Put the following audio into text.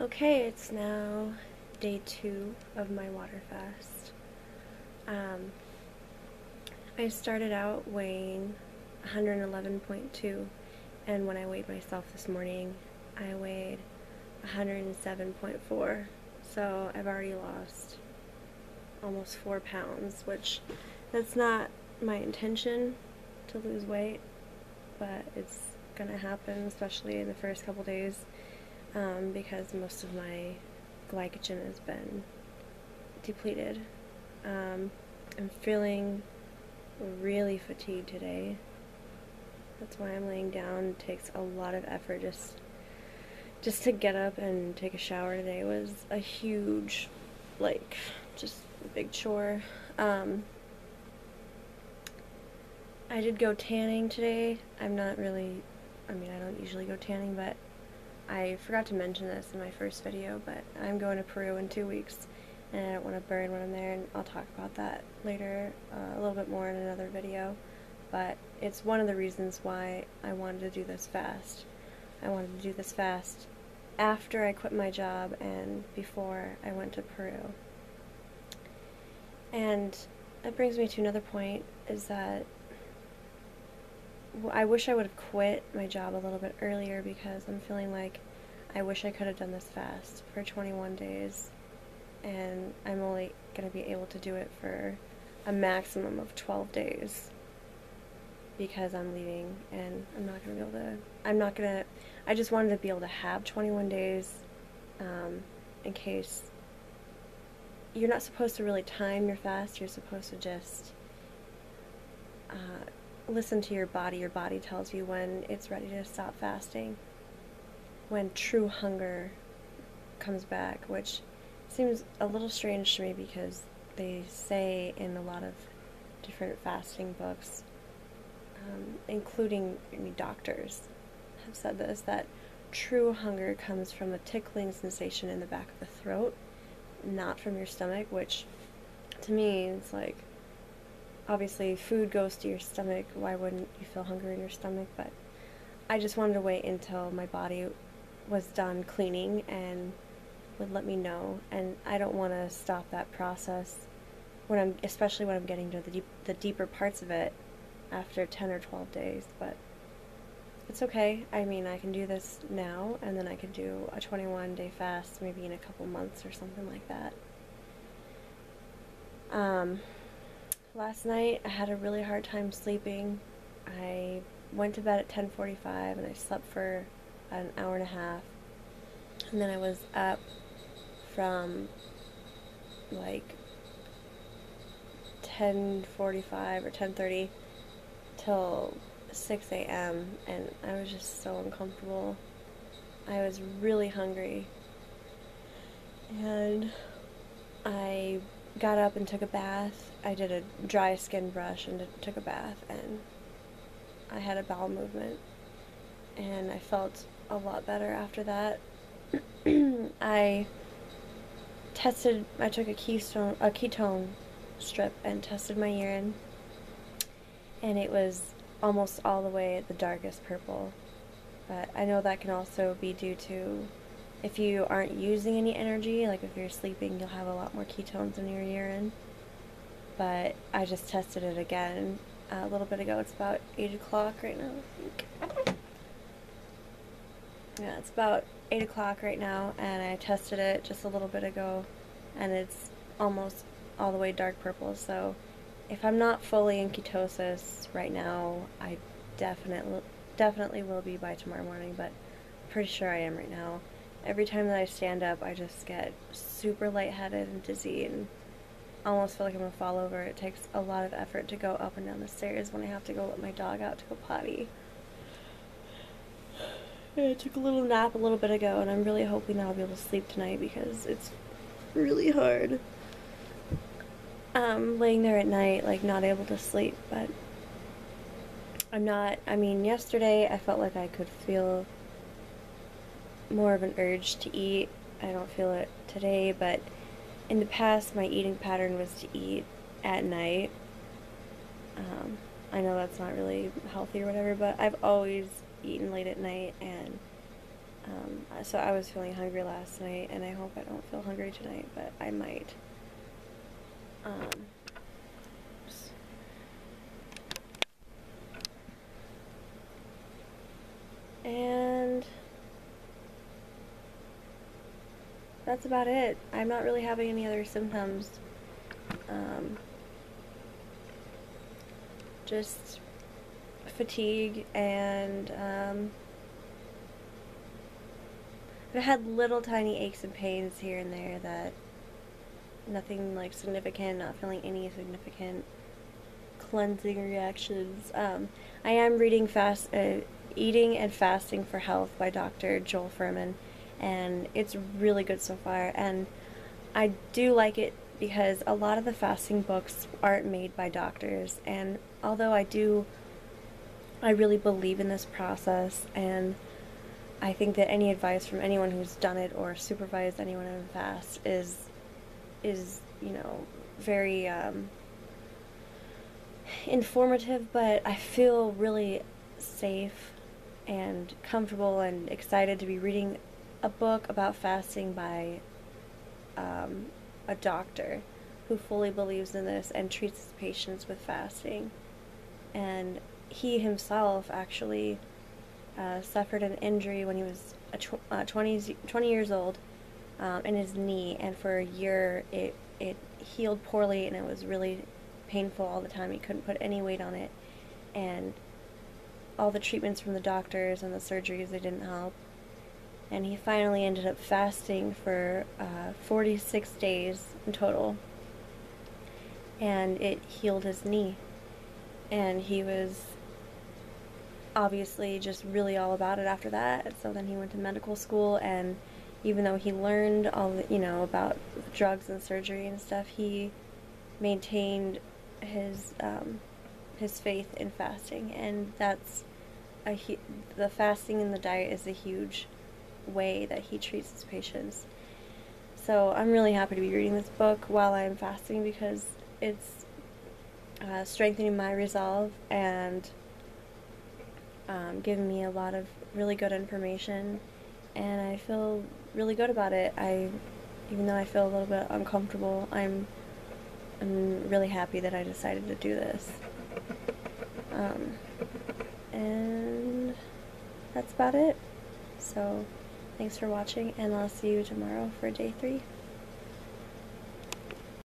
Okay, it's now day 2 of my water fast. Um, I started out weighing 111.2, and when I weighed myself this morning, I weighed 107.4. So I've already lost almost 4 pounds, which that's not my intention to lose weight, but it's gonna happen, especially in the first couple days, because most of my glycogen has been depleted. I'm feeling really fatigued today. That's why I'm laying down. It takes a lot of effort just to get up and take a shower today was a huge, just a big chore. I did go tanning today. I don't usually go tanning, but I forgot to mention this in my first video, but I'm going to Peru in 2 weeks, and I don't want to burn when I'm there, and I'll talk about that later a little bit more in another video. But it's one of the reasons why I wanted to do this fast. I wanted to do this fast after I quit my job and before I went to Peru. And that brings me to another point, is that I wish I would have quit my job a little bit earlier, because I'm feeling like I wish I could have done this fast for 21 days, and I'm only going to be able to do it for a maximum of 12 days because I'm leaving, and I'm not going to be able to, I just wanted to be able to have 21 days in case. You're not supposed to really time your fast, you're supposed to just listen to your body. Your body tells you when it's ready to stop fasting, when true hunger comes back, which seems a little strange to me because they say in a lot of different fasting books, including doctors have said this, that true hunger comes from a tickling sensation in the back of the throat, not from your stomach, which to me is like, obviously food goes to your stomach, why wouldn't you feel hunger in your stomach? But I just wanted to wait until my body was done cleaning and would let me know, and I don't want to stop that process especially when I'm getting to the deeper parts of it after 10 or 12 days. But it's okay. I mean, I can do this now, and then I could do a 21-day fast maybe in a couple months or something like that. Last night I had a really hard time sleeping. I went to bed at 10:45 and I slept for an hour and a half, and then I was up from like 10:45 or 10:30 till 6 a.m. and I was just so uncomfortable. I was really hungry, and I got up and took a bath. I did a dry skin brush and took a bath, and I had a bowel movement, and I felt a lot better after that. I took a ketone strip and tested my urine, and it was almost all the way at the darkest purple. But I know that can also be due to, if you aren't using any energy, like if you're sleeping, you'll have a lot more ketones in your urine. But I just tested it again a little bit ago. It's about 8 o'clock right now, I think. Yeah, it's about 8 o'clock right now, and I tested it just a little bit ago, and it's almost all the way dark purple. So if I'm not fully in ketosis right now, I definitely will be by tomorrow morning, but I'm pretty sure I am right now. Every time that I stand up, I just get super lightheaded and dizzy and almost feel like I'm gonna fall over. It takes a lot of effort to go up and down the stairs when I have to go let my dog out to go potty. I took a little nap a little bit ago, and I'm really hoping that I'll be able to sleep tonight because it's really hard laying there at night, like not able to sleep. But yesterday I felt like I could feel more of an urge to eat. I don't feel it today, but in the past my eating pattern was to eat at night. I know that's not really healthy or whatever, but I've always eaten late at night, and So I was feeling hungry last night, and I hope I don't feel hungry tonight, but I might. Um, and that's about it. I'm not really having any other symptoms. Um, just fatigue, and I've had little tiny aches and pains here and there, that nothing like significant, not feeling any significant cleansing reactions. I am reading Eating and Fasting for Health by Dr. Joel Fuhrman, and it's really good so far. And I do like it because a lot of the fasting books aren't made by doctors, and although I really believe in this process, and I think that any advice from anyone who's done it or supervised anyone in a fast is very informative, but I feel really safe and comfortable and excited to be reading a book about fasting by a doctor who fully believes in this and treats his patients with fasting. And he himself actually suffered an injury when he was 20 years old in his knee, and for a year it healed poorly, and it was really painful all the time. He couldn't put any weight on it, and all the treatments from the doctors and the surgeries, they didn't help. And he finally ended up fasting for 46 days in total, and it healed his knee. And he was obviously just really all about it after that. So then he went to medical school, and even though he learned all the, about drugs and surgery and stuff, he maintained his faith in fasting, and that's the fasting and the diet is a huge way that he treats his patients. So I'm really happy to be reading this book while I'm fasting, because it's strengthening my resolve and giving me a lot of really good information, and I feel really good about it. Even though I feel a little bit uncomfortable, I'm really happy that I decided to do this. And that's about it. So thanks for watching, and I'll see you tomorrow for day 3.